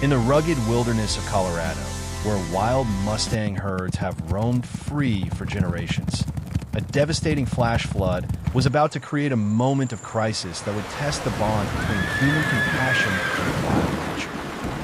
In the rugged wilderness of Colorado, where wild Mustang herds have roamed free for generations, a devastating flash flood was about to create a moment of crisis that would test the bond between human compassion and wild nature.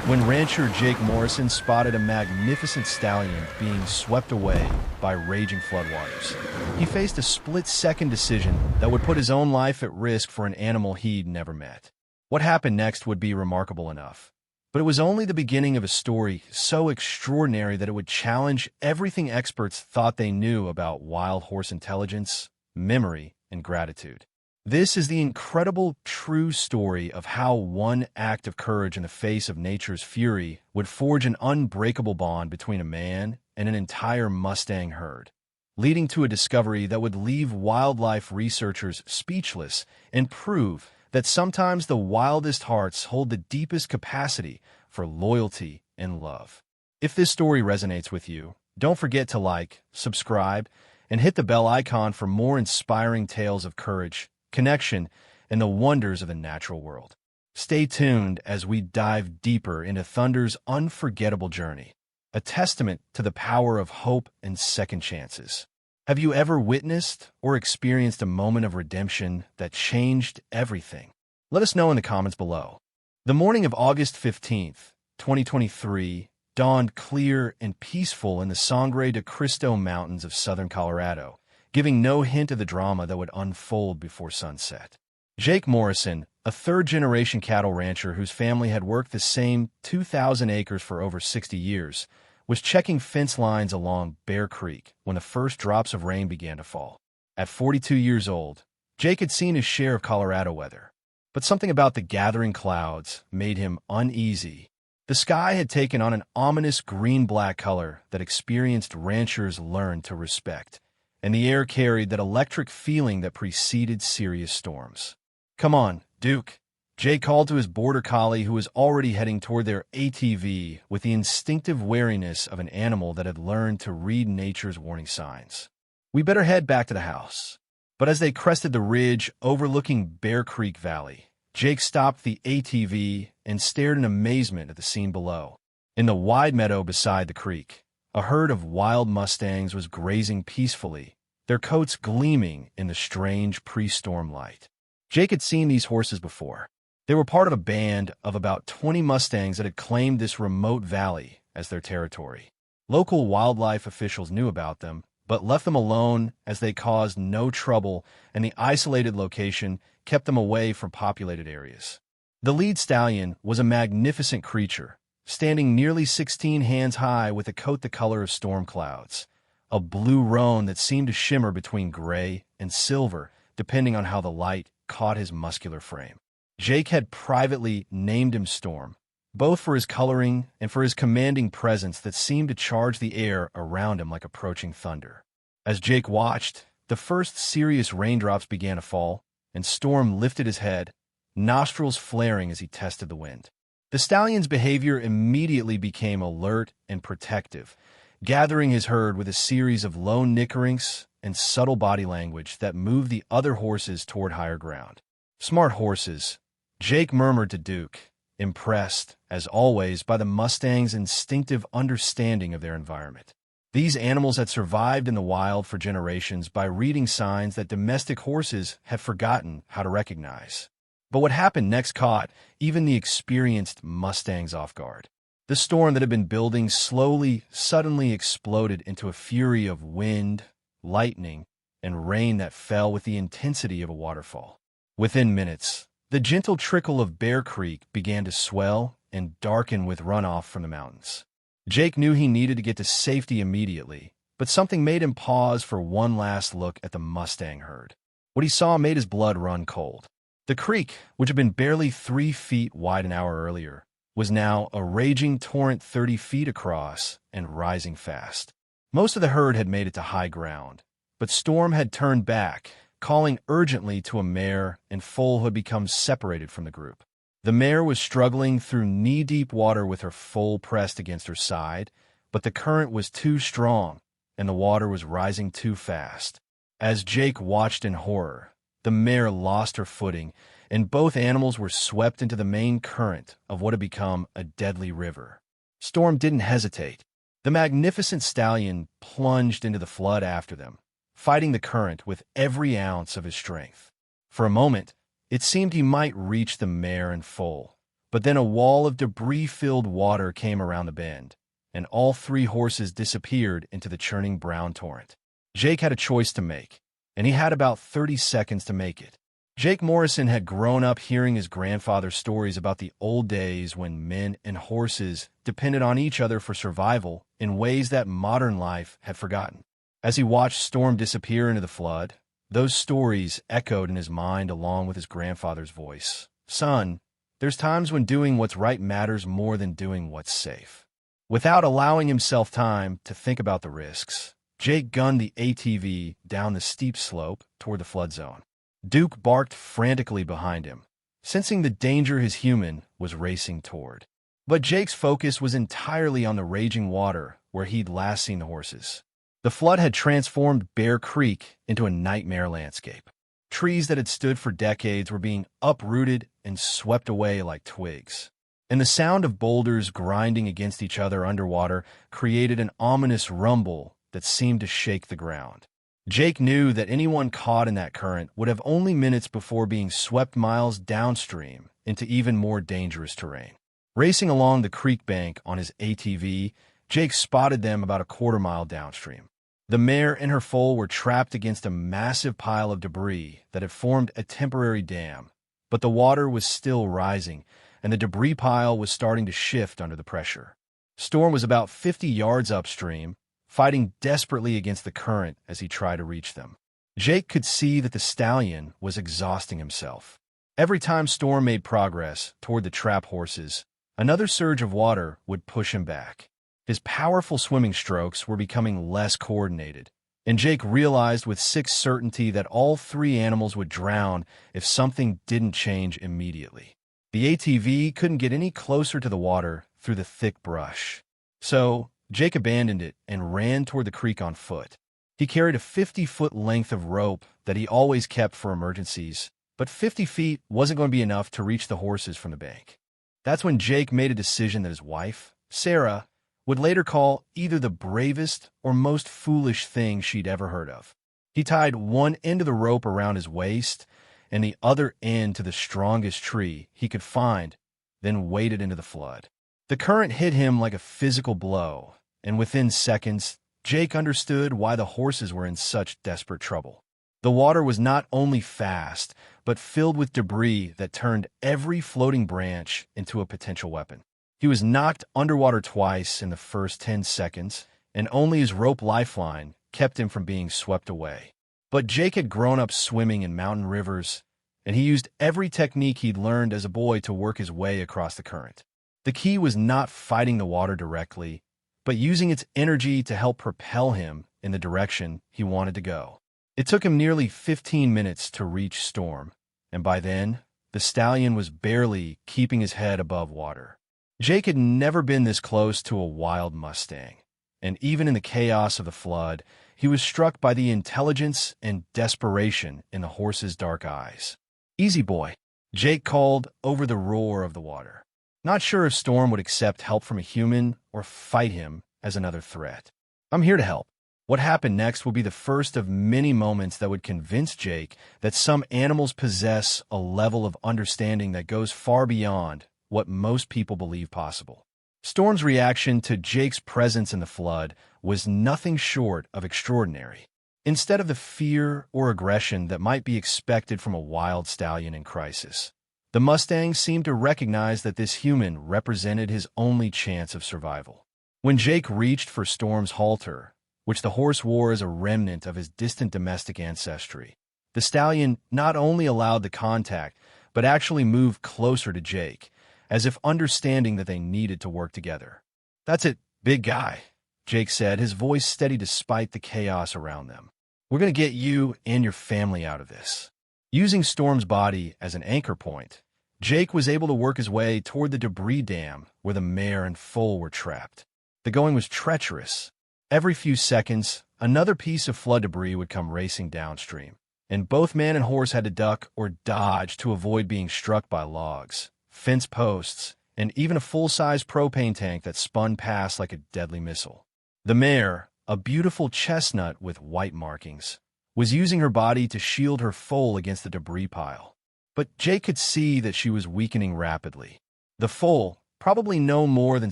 When rancher Jake Morrison spotted a magnificent stallion being swept away by raging floodwaters, he faced a split-second decision that would put his own life at risk for an animal he'd never met. What happened next would be remarkable enough, but it was only the beginning of a story so extraordinary that it would challenge everything experts thought they knew about wild horse intelligence, memory, and gratitude. This is the incredible, true story of how one act of courage in the face of nature's fury would forge an unbreakable bond between a man and an entire Mustang herd, leading to a discovery that would leave wildlife researchers speechless and prove that sometimes the wildest hearts hold the deepest capacity for loyalty and love. If this story resonates with you, don't forget to like, subscribe, and hit the bell icon for more inspiring tales of courage, connection, and the wonders of the natural world. Stay tuned as we dive deeper into Thunder's unforgettable journey, a testament to the power of hope and second chances. Have you ever witnessed or experienced a moment of redemption that changed everything? Let us know in the comments below. The morning of August 15th, 2023, dawned clear and peaceful in the Sangre de Cristo Mountains of southern Colorado, giving no hint of the drama that would unfold before sunset. Jake Morrison, a third-generation cattle rancher whose family had worked the same 2,000 acres for over 60 years, was checking fence lines along Bear Creek when the first drops of rain began to fall. At 42 years old, Jake had seen his share of Colorado weather, but something about the gathering clouds made him uneasy. The sky had taken on an ominous green-black color that experienced ranchers learned to respect, and the air carried that electric feeling that preceded serious storms. "Come on, Duke," Jake called to his border collie who was already heading toward their ATV with the instinctive wariness of an animal that had learned to read nature's warning signs. "We better head back to the house." But as they crested the ridge overlooking Bear Creek Valley, Jake stopped the ATV and stared in amazement at the scene below. In the wide meadow beside the creek, a herd of wild Mustangs was grazing peacefully, their coats gleaming in the strange pre-storm light. Jake had seen these horses before. They were part of a band of about 20 Mustangs that had claimed this remote valley as their territory. Local wildlife officials knew about them, but left them alone as they caused no trouble, and the isolated location kept them away from populated areas. The lead stallion was a magnificent creature, standing nearly 16 hands high with a coat the color of storm clouds, a blue roan that seemed to shimmer between gray and silver, depending on how the light caught his muscular frame. Jake had privately named him Storm, both for his coloring and for his commanding presence that seemed to charge the air around him like approaching thunder. As Jake watched, the first serious raindrops began to fall, and Storm lifted his head, nostrils flaring as he tested the wind. The stallion's behavior immediately became alert and protective, gathering his herd with a series of low nickerings and subtle body language that moved the other horses toward higher ground. "Smart horses," Jake murmured to Duke, impressed, as always, by the Mustang's instinctive understanding of their environment. These animals had survived in the wild for generations by reading signs that domestic horses had forgotten how to recognize. But what happened next caught even the experienced Mustangs off guard. The storm that had been building suddenly exploded into a fury of wind, lightning, and rain that fell with the intensity of a waterfall. Within minutes, the gentle trickle of Bear Creek began to swell and darken with runoff from the mountains. Jake knew he needed to get to safety immediately, but something made him pause for one last look at the Mustang herd. What he saw made his blood run cold. The creek, which had been barely 3 feet wide an hour earlier, was now a raging torrent 30 feet across and rising fast. Most of the herd had made it to high ground, but Storm had turned back, calling urgently to a mare and foal who had become separated from the group. The mare was struggling through knee-deep water with her foal pressed against her side, but the current was too strong, and the water was rising too fast. As Jake watched in horror, the mare lost her footing and both animals were swept into the main current of what had become a deadly river. Storm didn't hesitate. The magnificent stallion plunged into the flood after them, fighting the current with every ounce of his strength. For a moment, it seemed he might reach the mare in full, but then a wall of debris-filled water came around the bend, and all three horses disappeared into the churning brown torrent. Jake had a choice to make, and he had about 30 seconds to make it. Jake Morrison had grown up hearing his grandfather's stories about the old days when men and horses depended on each other for survival in ways that modern life had forgotten. As he watched Storm disappear into the flood, those stories echoed in his mind along with his grandfather's voice. "Son, there's times when doing what's right matters more than doing what's safe." Without allowing himself time to think about the risks, Jake gunned the ATV down the steep slope toward the flood zone. Duke barked frantically behind him, sensing the danger his human was racing toward. But Jake's focus was entirely on the raging water where he'd last seen the horses. The flood had transformed Bear Creek into a nightmare landscape. Trees that had stood for decades were being uprooted and swept away like twigs. And the sound of boulders grinding against each other underwater created an ominous rumble that seemed to shake the ground. Jake knew that anyone caught in that current would have only minutes before being swept miles downstream into even more dangerous terrain. Racing along the creek bank on his ATV, Jake spotted them about a quarter-mile downstream. The mare and her foal were trapped against a massive pile of debris that had formed a temporary dam, but the water was still rising, and the debris pile was starting to shift under the pressure. Storm was about 50 yards upstream, fighting desperately against the current as he tried to reach them. Jake could see that the stallion was exhausting himself. Every time Storm made progress toward the trap horses, another surge of water would push him back. His powerful swimming strokes were becoming less coordinated, and Jake realized with sick certainty that all three animals would drown if something didn't change immediately. The ATV couldn't get any closer to the water through the thick brush. So, Jake abandoned it and ran toward the creek on foot. He carried a 50-foot length of rope that he always kept for emergencies, but 50 feet wasn't going to be enough to reach the horses from the bank. That's when Jake made a decision that his wife, Sarah, would later call either the bravest or most foolish thing she'd ever heard of. He tied one end of the rope around his waist and the other end to the strongest tree he could find, then waded into the flood. The current hit him like a physical blow, and within seconds, Jake understood why the horses were in such desperate trouble. The water was not only fast, but filled with debris that turned every floating branch into a potential weapon. He was knocked underwater twice in the first 10 seconds, and only his rope lifeline kept him from being swept away. But Jake had grown up swimming in mountain rivers, and he used every technique he'd learned as a boy to work his way across the current. The key was not fighting the water directly, but using its energy to help propel him in the direction he wanted to go. It took him nearly 15 minutes to reach Storm, and by then, the stallion was barely keeping his head above water. Jake had never been this close to a wild Mustang, and even in the chaos of the flood, he was struck by the intelligence and desperation in the horse's dark eyes. "Easy, boy," Jake called over the roar of the water. Not sure if Storm would accept help from a human or fight him as another threat. "I'm here to help." What happened next would be the first of many moments that would convince Jake that some animals possess a level of understanding that goes far beyond what most people believe possible. Storm's reaction to Jake's presence in the flood was nothing short of extraordinary. Instead of the fear or aggression that might be expected from a wild stallion in crisis, the Mustang seemed to recognize that this human represented his only chance of survival. When Jake reached for Storm's halter, which the horse wore as a remnant of his distant domestic ancestry, the stallion not only allowed the contact, but actually moved closer to Jake, as if understanding that they needed to work together. "That's it, big guy," Jake said, his voice steady despite the chaos around them. "We're going to get you and your family out of this." Using Storm's body as an anchor point, Jake was able to work his way toward the debris dam where the mare and foal were trapped. The going was treacherous. Every few seconds, another piece of flood debris would come racing downstream, and both man and horse had to duck or dodge to avoid being struck by logs, fence posts, and even a full-size propane tank that spun past like a deadly missile. The mare, a beautiful chestnut with white markings, was using her body to shield her foal against the debris pile. But Jake could see that she was weakening rapidly. The foal, probably no more than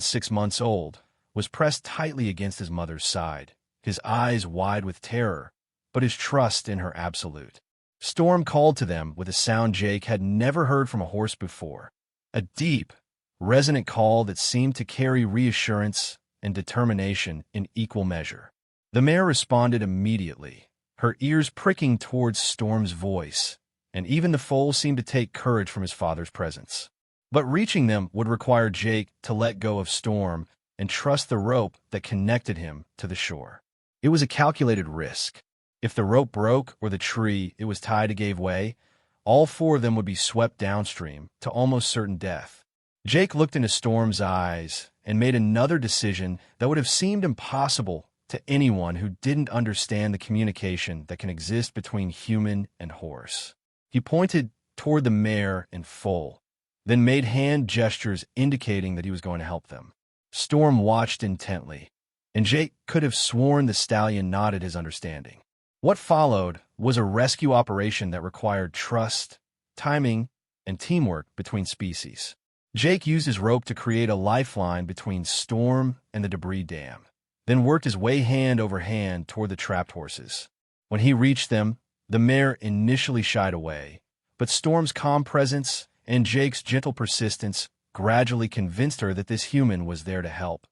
6 months old, was pressed tightly against his mother's side, his eyes wide with terror, but his trust in her absolute. Storm called to them with a sound Jake had never heard from a horse before, a deep, resonant call that seemed to carry reassurance and determination in equal measure. The mare responded immediately, her ears pricking towards Storm's voice, and even the foal seemed to take courage from his father's presence. But reaching them would require Jake to let go of Storm and trust the rope that connected him to the shore. It was a calculated risk. If the rope broke or the tree it was tied to gave way, all 4 of them would be swept downstream to almost certain death. Jake looked into Storm's eyes and made another decision that would have seemed impossible to anyone who didn't understand the communication that can exist between human and horse. He pointed toward the mare and foal, then made hand gestures indicating that he was going to help them. Storm watched intently, and Jake could have sworn the stallion nodded his understanding. What followed was a rescue operation that required trust, timing, and teamwork between species. Jake used his rope to create a lifeline between Storm and the debris dam, then worked his way hand over hand toward the trapped horses. When he reached them, the mare initially shied away, but Storm's calm presence and Jake's gentle persistence gradually convinced her that this human was there to help,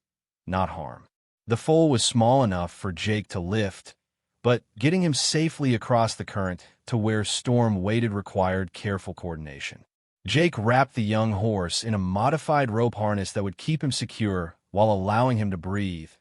not harm. The foal was small enough for Jake to lift, but getting him safely across the current to where Storm waited required careful coordination. Jake wrapped the young horse in a modified rope harness that would keep him secure while allowing him to breathe,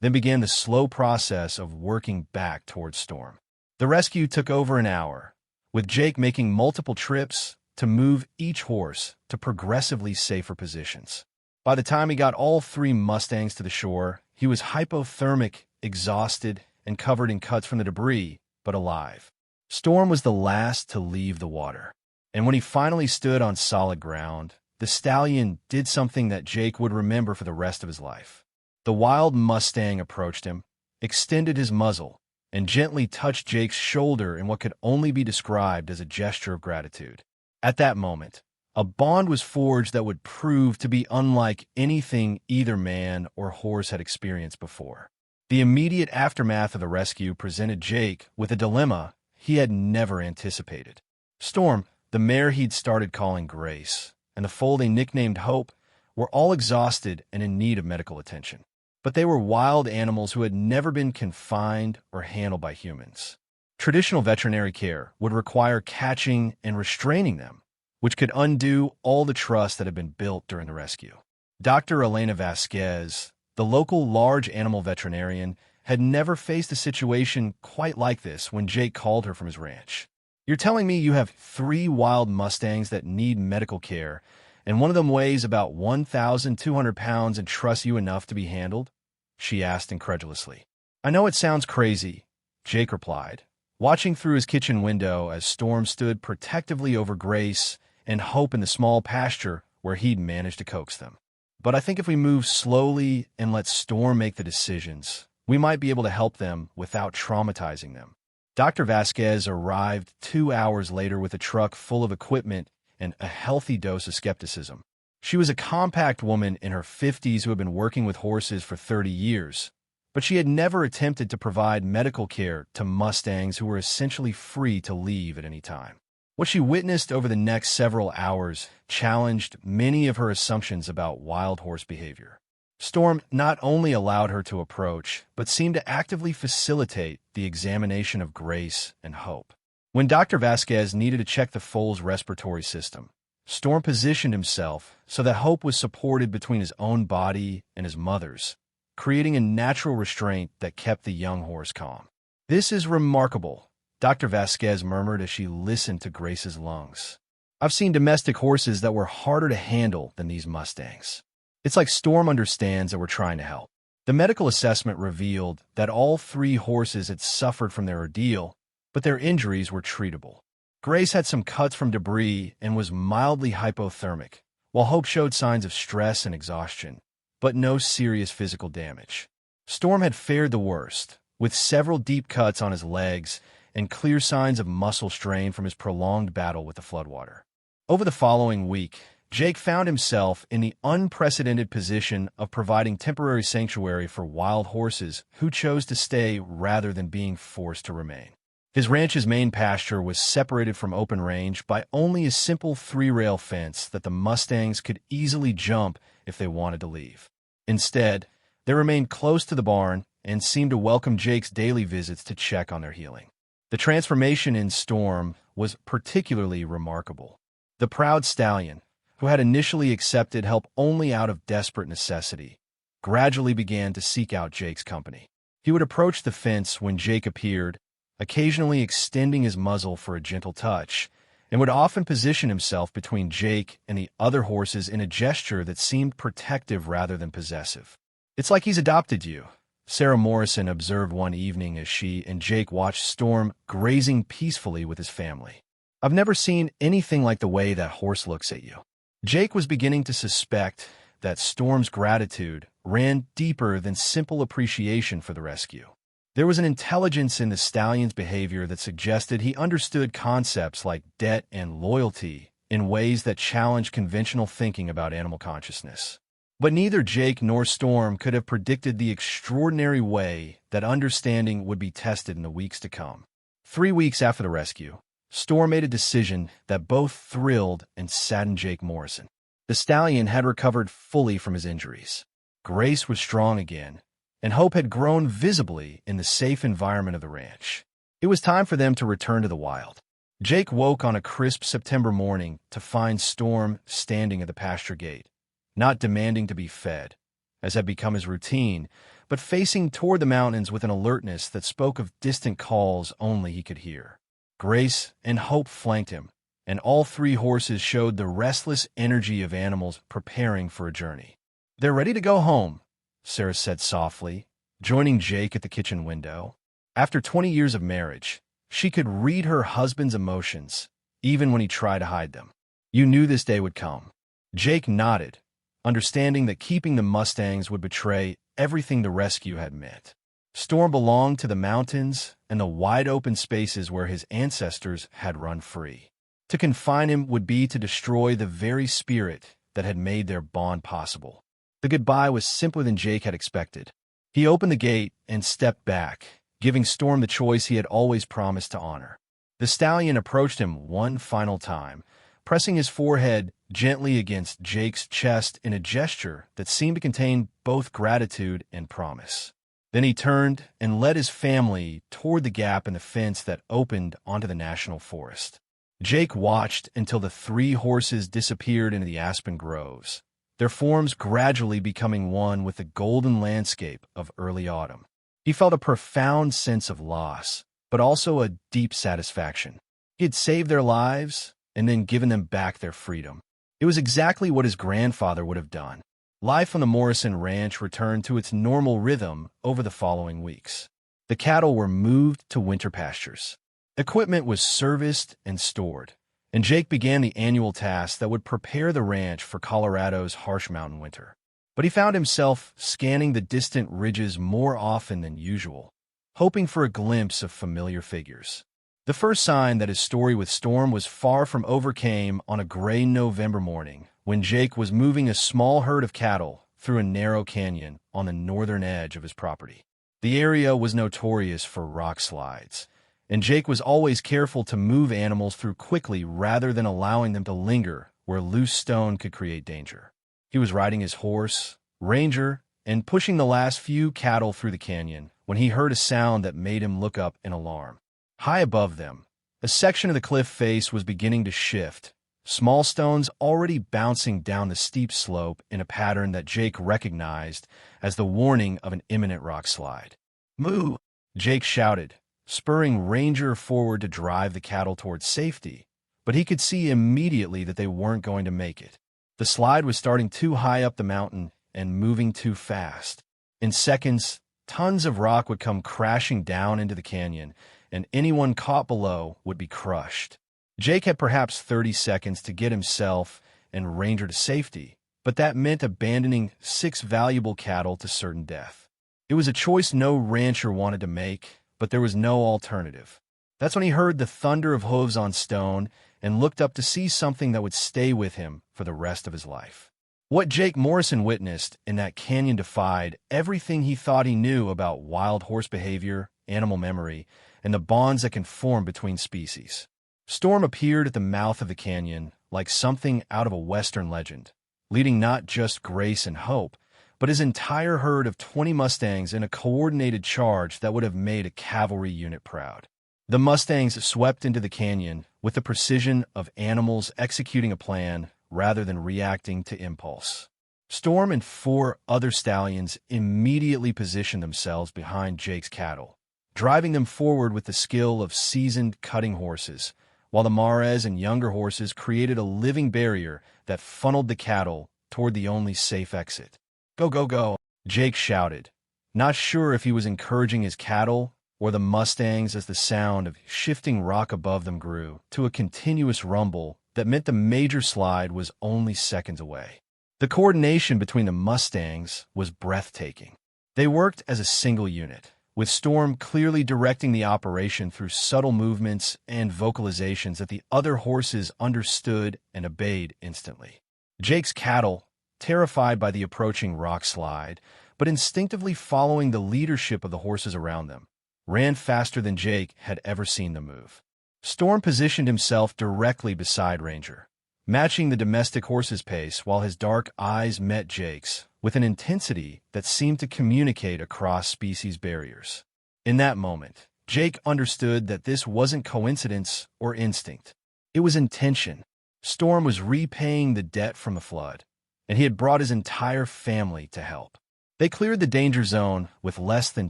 then began the slow process of working back towards Storm. The rescue took over an hour, with Jake making multiple trips to move each horse to progressively safer positions. By the time he got all 3 Mustangs to the shore, he was hypothermic, exhausted, and covered in cuts from the debris, but alive. Storm was the last to leave the water, and when he finally stood on solid ground, the stallion did something that Jake would remember for the rest of his life. The wild Mustang approached him, extended his muzzle, and gently touched Jake's shoulder in what could only be described as a gesture of gratitude. At that moment, a bond was forged that would prove to be unlike anything either man or horse had experienced before. The immediate aftermath of the rescue presented Jake with a dilemma he had never anticipated. Storm, the mare he'd started calling Grace, and the foal they nicknamed Hope were all exhausted and in need of medical attention. But they were wild animals who had never been confined or handled by humans. Traditional veterinary care would require catching and restraining them, which could undo all the trust that had been built during the rescue. Dr. Elena Vasquez, the local large animal veterinarian, had never faced a situation quite like this when Jake called her from his ranch. "You're telling me you have 3 wild Mustangs that need medical care, and one of them weighs about 1,200 pounds and trusts you enough to be handled?" she asked incredulously. "I know it sounds crazy," Jake replied, watching through his kitchen window as Storm stood protectively over Grace and Hope in the small pasture where he'd managed to coax them. "But I think if we move slowly and let Storm make the decisions, we might be able to help them without traumatizing them." Dr. Vasquez arrived 2 hours later with a truck full of equipment and a healthy dose of skepticism. She was a compact woman in her 50s who had been working with horses for 30 years, but she had never attempted to provide medical care to Mustangs who were essentially free to leave at any time. What she witnessed over the next several hours challenged many of her assumptions about wild horse behavior. Storm not only allowed her to approach, but seemed to actively facilitate the examination of Grace and Hope. When Dr. Vasquez needed to check the foal's respiratory system, Storm positioned himself so that Hope was supported between his own body and his mother's, creating a natural restraint that kept the young horse calm. "This is remarkable," Dr. Vasquez murmured as she listened to Grace's lungs. "I've seen domestic horses that were harder to handle than these Mustangs. It's like Storm understands that we're trying to help." The medical assessment revealed that all 3 horses had suffered from their ordeal, but their injuries were treatable. Grace had some cuts from debris and was mildly hypothermic, while Hope showed signs of stress and exhaustion, but no serious physical damage. Storm had fared the worst, with several deep cuts on his legs and clear signs of muscle strain from his prolonged battle with the floodwater. Over the following week, Jake found himself in the unprecedented position of providing temporary sanctuary for wild horses who chose to stay rather than being forced to remain. His ranch's main pasture was separated from open range by only a simple 3-rail fence that the Mustangs could easily jump if they wanted to leave. Instead, they remained close to the barn and seemed to welcome Jake's daily visits to check on their healing. The transformation in Storm was particularly remarkable. The proud stallion, who had initially accepted help only out of desperate necessity, gradually began to seek out Jake's company. He would approach the fence when Jake appeared, occasionally extending his muzzle for a gentle touch, and would often position himself between Jake and the other horses in a gesture that seemed protective rather than possessive. "It's like he's adopted you," Sarah Morrison observed one evening as she and Jake watched Storm grazing peacefully with his family. "I've never seen anything like the way that horse looks at you." Jake was beginning to suspect that Storm's gratitude ran deeper than simple appreciation for the rescue. There was an intelligence in the stallion's behavior that suggested he understood concepts like debt and loyalty in ways that challenged conventional thinking about animal consciousness. But neither Jake nor Storm could have predicted the extraordinary way that understanding would be tested in the weeks to come. 3 weeks after the rescue, Storm made a decision that both thrilled and saddened Jake Morrison. The stallion had recovered fully from his injuries. Grace was strong again, and Hope had grown visibly in the safe environment of the ranch. It was time for them to return to the wild. Jake woke on a crisp September morning to find Storm standing at the pasture gate, not demanding to be fed, as had become his routine, but facing toward the mountains with an alertness that spoke of distant calls only he could hear. Grace and Hope flanked him, and all 3 horses showed the restless energy of animals preparing for a journey. "They're ready to go home," Sarah said softly, joining Jake at the kitchen window. After 20 years of marriage, she could read her husband's emotions, even when he tried to hide them. "You knew this day would come." Jake nodded, understanding that keeping the Mustangs would betray everything the rescue had meant. Storm belonged to the mountains and the wide-open spaces where his ancestors had run free. To confine him would be to destroy the very spirit that had made their bond possible. The goodbye was simpler than Jake had expected. He opened the gate and stepped back, giving Storm the choice he had always promised to honor. The stallion approached him one final time, pressing his forehead gently against Jake's chest in a gesture that seemed to contain both gratitude and promise. Then he turned and led his family toward the gap in the fence that opened onto the national forest. Jake watched until the 3 horses disappeared into the aspen groves, their forms gradually becoming one with the golden landscape of early autumn. He felt a profound sense of loss, but also a deep satisfaction. He had saved their lives and then given them back their freedom. It was exactly what his grandfather would have done. Life on the Morrison Ranch returned to its normal rhythm over the following weeks. The cattle were moved to winter pastures. Equipment was serviced and stored, and Jake began the annual task that would prepare the ranch for Colorado's harsh mountain winter. But he found himself scanning the distant ridges more often than usual, hoping for a glimpse of familiar figures. The first sign that his story with Storm was far from over came on a gray November morning when Jake was moving a small herd of cattle through a narrow canyon on the northern edge of his property. The area was notorious for rock slides, and Jake was always careful to move animals through quickly rather than allowing them to linger where loose stone could create danger. He was riding his horse, Ranger, and pushing the last few cattle through the canyon when he heard a sound that made him look up in alarm. High above them, a section of the cliff face was beginning to shift, small stones already bouncing down the steep slope in a pattern that Jake recognized as the warning of an imminent rock slide. "Moo!" Jake shouted, spurring Ranger forward to drive the cattle towards safety, but he could see immediately that they weren't going to make it. The slide was starting too high up the mountain and moving too fast. In seconds, tons of rock would come crashing down into the canyon, and anyone caught below would be crushed. Jake had perhaps 30 seconds to get himself and Ranger to safety, but that meant abandoning 6 valuable cattle to certain death. It was a choice no rancher wanted to make, but there was no alternative. That's when he heard the thunder of hooves on stone and looked up to see something that would stay with him for the rest of his life. What Jake Morrison witnessed in that canyon defied everything he thought he knew about wild horse behavior, animal memory, and the bonds that can form between species. Storm appeared at the mouth of the canyon like something out of a Western legend, leading not just Grace and Hope, but his entire herd of 20 Mustangs in a coordinated charge that would have made a cavalry unit proud. The Mustangs swept into the canyon with the precision of animals executing a plan rather than reacting to impulse. Storm and 4 other stallions immediately positioned themselves behind Jake's cattle, driving them forward with the skill of seasoned cutting horses, while the Mares and younger horses created a living barrier that funneled the cattle toward the only safe exit. "Go, go, go," Jake shouted, not sure if he was encouraging his cattle or the Mustangs as the sound of shifting rock above them grew to a continuous rumble that meant the major slide was only seconds away. The coordination between the Mustangs was breathtaking. They worked as a single unit, with Storm clearly directing the operation through subtle movements and vocalizations that the other horses understood and obeyed instantly. Jake's cattle, terrified by the approaching rock slide, but instinctively following the leadership of the horses around them, ran faster than Jake had ever seen them move. Storm positioned himself directly beside Ranger, matching the domestic horse's pace while his dark eyes met Jake's with an intensity that seemed to communicate across species barriers. In that moment, Jake understood that this wasn't coincidence or instinct. It was intention. Storm was repaying the debt from the flood, and he had brought his entire family to help. They cleared the danger zone with less than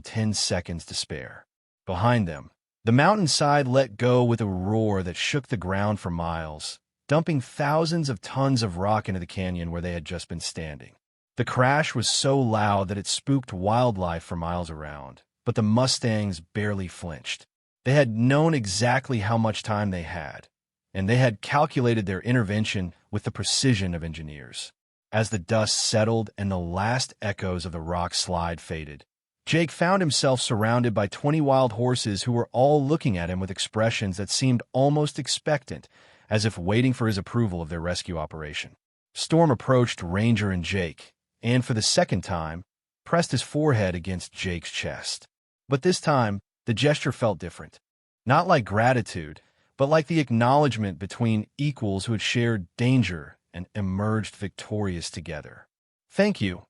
10 seconds to spare. Behind them, the mountainside let go with a roar that shook the ground for miles, dumping thousands of tons of rock into the canyon where they had just been standing. The crash was so loud that it spooked wildlife for miles around, but the Mustangs barely flinched. They had known exactly how much time they had, and they had calculated their intervention with the precision of engineers. As the dust settled and the last echoes of the rock slide faded, Jake found himself surrounded by 20 wild horses who were all looking at him with expressions that seemed almost expectant, as if waiting for his approval of their rescue operation. Storm approached Ranger and Jake, and for the second time, pressed his forehead against Jake's chest. But this time, the gesture felt different. Not like gratitude, but like the acknowledgement between equals who had shared danger and emerged victorious together. "Thank you,"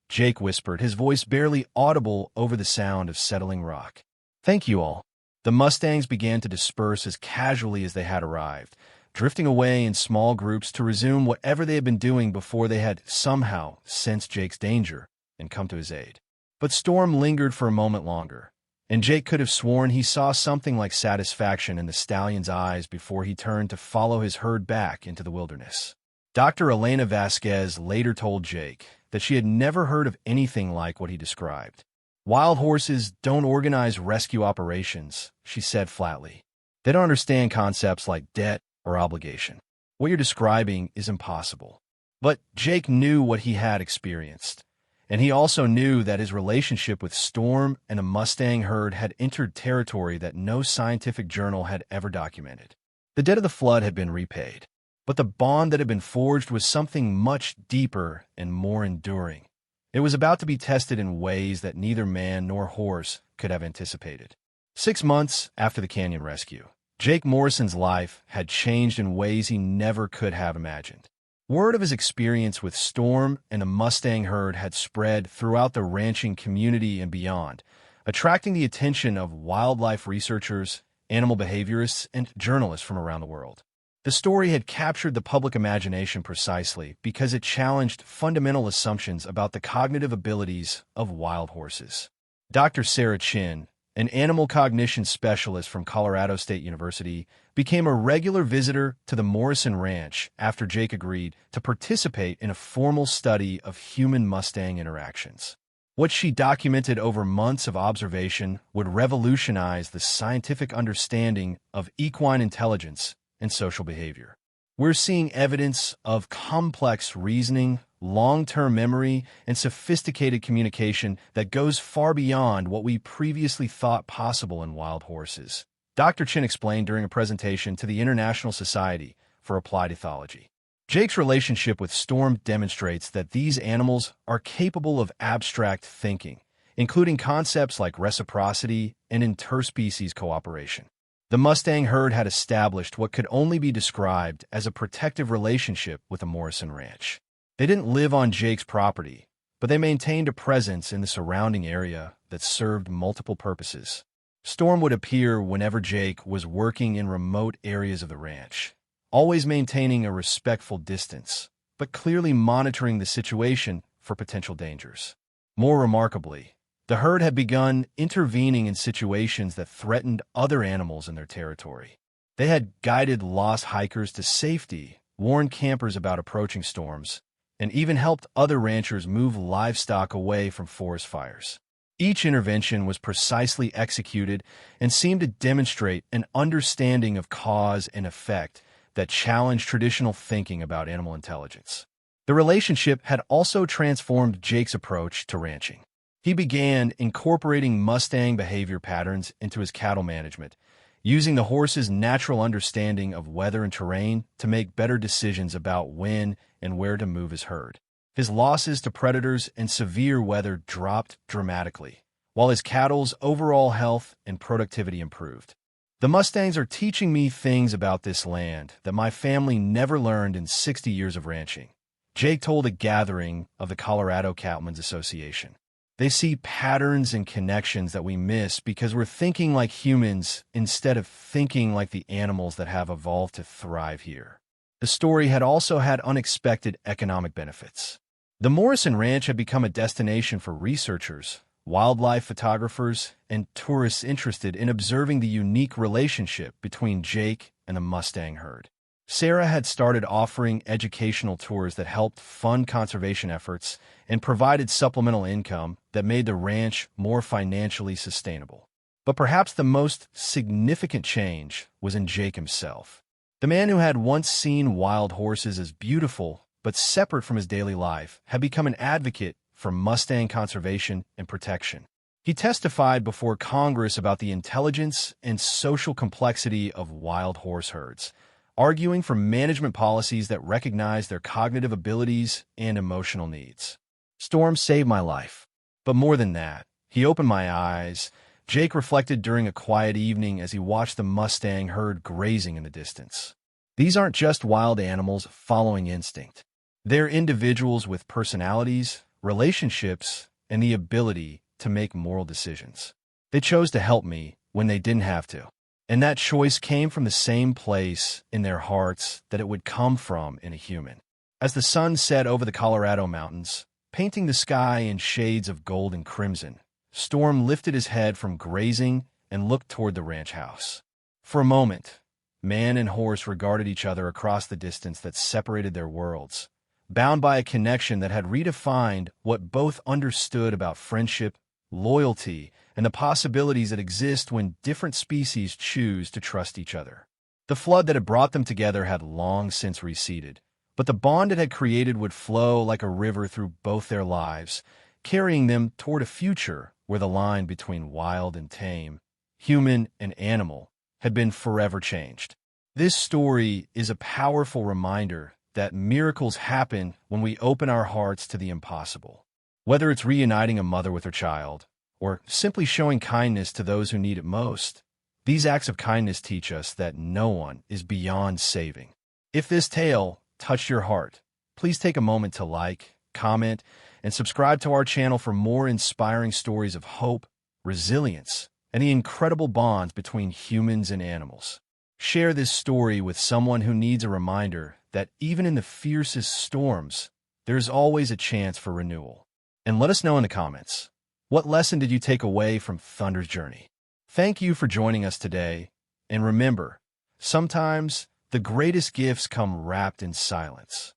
Jake whispered, his voice barely audible over the sound of settling rock. "Thank you all." The Mustangs began to disperse as casually as they had arrived, drifting away in small groups to resume whatever they had been doing before they had somehow sensed Jake's danger and come to his aid. But Storm lingered for a moment longer, and Jake could have sworn he saw something like satisfaction in the stallion's eyes before he turned to follow his herd back into the wilderness. Dr. Elena Vasquez later told Jake that she had never heard of anything like what he described. "Wild horses don't organize rescue operations," she said flatly. "They don't understand concepts like debt or obligation. What you're describing is impossible." But Jake knew what he had experienced, and he also knew that his relationship with Storm and the Mustang herd had entered territory that no scientific journal had ever documented. The debt of the flood had been repaid, but the bond that had been forged was something much deeper and more enduring. It was about to be tested in ways that neither man nor horse could have anticipated. 6 months after the canyon rescue, Jake Morrison's life had changed in ways he never could have imagined. Word of his experience with Storm and the Mustang herd had spread throughout the ranching community and beyond, attracting the attention of wildlife researchers, animal behaviorists, and journalists from around the world. The story had captured the public imagination precisely because it challenged fundamental assumptions about the cognitive abilities of wild horses. Dr. Sarah Chin, an animal cognition specialist from Colorado State University, became a regular visitor to the Morrison Ranch after Jake agreed to participate in a formal study of human-Mustang interactions. What she documented over months of observation would revolutionize the scientific understanding of equine intelligence and social behavior. We're seeing evidence of complex reasoning, long-term memory, and sophisticated communication that goes far beyond what we previously thought possible in wild horses. Dr. Chin explained during a presentation to the International Society for Applied Ethology. Jake's relationship with Storm demonstrates that these animals are capable of abstract thinking, including concepts like reciprocity and interspecies cooperation. The Mustang herd had established what could only be described as a protective relationship with the Morrison Ranch. They didn't live on Jake's property, but they maintained a presence in the surrounding area that served multiple purposes. Storm would appear whenever Jake was working in remote areas of the ranch, always maintaining a respectful distance, but clearly monitoring the situation for potential dangers. More remarkably, the herd had begun intervening in situations that threatened other animals in their territory. They had guided lost hikers to safety, warned campers about approaching storms, and even helped other ranchers move livestock away from forest fires. Each intervention was precisely executed and seemed to demonstrate an understanding of cause and effect that challenged traditional thinking about animal intelligence. The relationship had also transformed Jake's approach to ranching. He began incorporating Mustang behavior patterns into his cattle management, using the horse's natural understanding of weather and terrain to make better decisions about when and where to move his herd. His losses to predators and severe weather dropped dramatically, while his cattle's overall health and productivity improved. The Mustangs are teaching me things about this land that my family never learned in 60 years of ranching, Jake told a gathering of the Colorado Cattlemen's Association. They see patterns and connections that we miss because we're thinking like humans instead of thinking like the animals that have evolved to thrive here. The story had also had unexpected economic benefits. The Morrison Ranch had become a destination for researchers, wildlife photographers, and tourists interested in observing the unique relationship between Jake and the Mustang herd. Sarah had started offering educational tours that helped fund conservation efforts and provided supplemental income that made the ranch more financially sustainable. But perhaps the most significant change was in Jake himself. The man who had once seen wild horses as beautiful but separate from his daily life had become an advocate for Mustang conservation and protection. He testified before Congress about the intelligence and social complexity of wild horse herds, arguing for management policies that recognize their cognitive abilities and emotional needs. Storm saved my life. But more than that, he opened my eyes. Jake reflected during a quiet evening as he watched the Mustang herd grazing in the distance. These aren't just wild animals following instinct. They're individuals with personalities, relationships, and the ability to make moral decisions. They chose to help me when they didn't have to. And that choice came from the same place in their hearts that it would come from in a human. As the sun set over the Colorado mountains, painting the sky in shades of gold and crimson, Storm lifted his head from grazing and looked toward the ranch house. For a moment, man and horse regarded each other across the distance that separated their worlds, bound by a connection that had redefined what both understood about friendship, loyalty, and the possibilities that exist when different species choose to trust each other. The flood that had brought them together had long since receded, but the bond it had created would flow like a river through both their lives, carrying them toward a future where the line between wild and tame, human and animal, had been forever changed. This story is a powerful reminder that miracles happen when we open our hearts to the impossible. Whether it's reuniting a mother with her child, or simply showing kindness to those who need it most, these acts of kindness teach us that no one is beyond saving. If this tale touched your heart, please take a moment to like, comment, and subscribe to our channel for more inspiring stories of hope, resilience, and the incredible bonds between humans and animals. Share this story with someone who needs a reminder that even in the fiercest storms, there's always a chance for renewal. And let us know in the comments, what lesson did you take away from Thunder's journey? Thank you for joining us today, and remember, sometimes the greatest gifts come wrapped in silence.